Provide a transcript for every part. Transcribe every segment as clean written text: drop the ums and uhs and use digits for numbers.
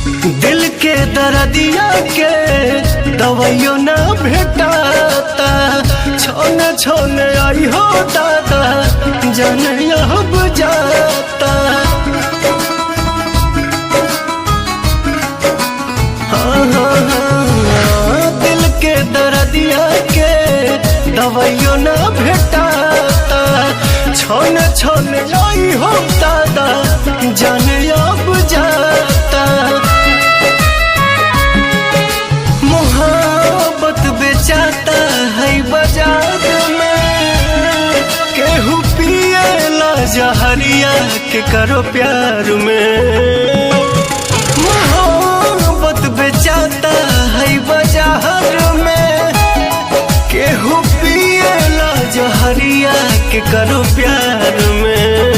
दिल के दर्दिया के दवाइयों ना भेटाता, छोने छोने आई हो दादा जान अब जाता। हाँ हाँ हाँ, दिल के दर्दिया के दवाइयों ना भेटाता, छोने छोने आई हो दादा जान अब जाता। मोहब्बत बेचाता है बाजार में, केहू पिएला जहरिया के करो प्यार में। मोहब्बत बेचाता है बाजार में, केहू पिएला जहरिया के करो प्यार में।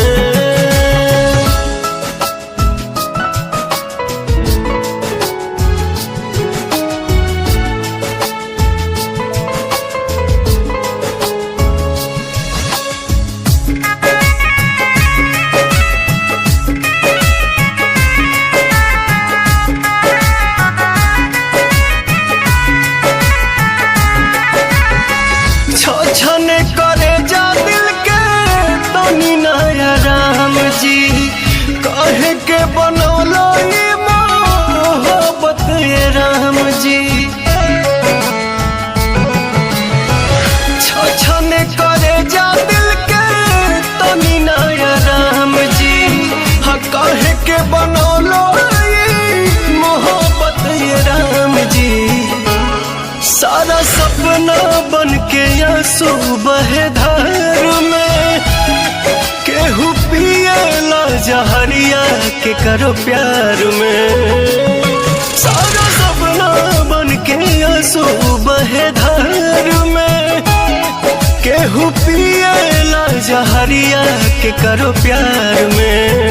छने करे जा दिल के तनी नया राम जी, कहे के बनौलो ये मोहब्बत ये राम जी। छने करे जा दिल के तनी नया राम जी, हाँ कहे के बनौलो ये मोहब्बत ये राम जी। सारा सपना बन के आंसू बहे धार में, केहू पिएला जहरिया के करो प्यार में। सारा सपना बन के आंसू बहे धार में, केहू पिएला जहरिया के करो प्यार में।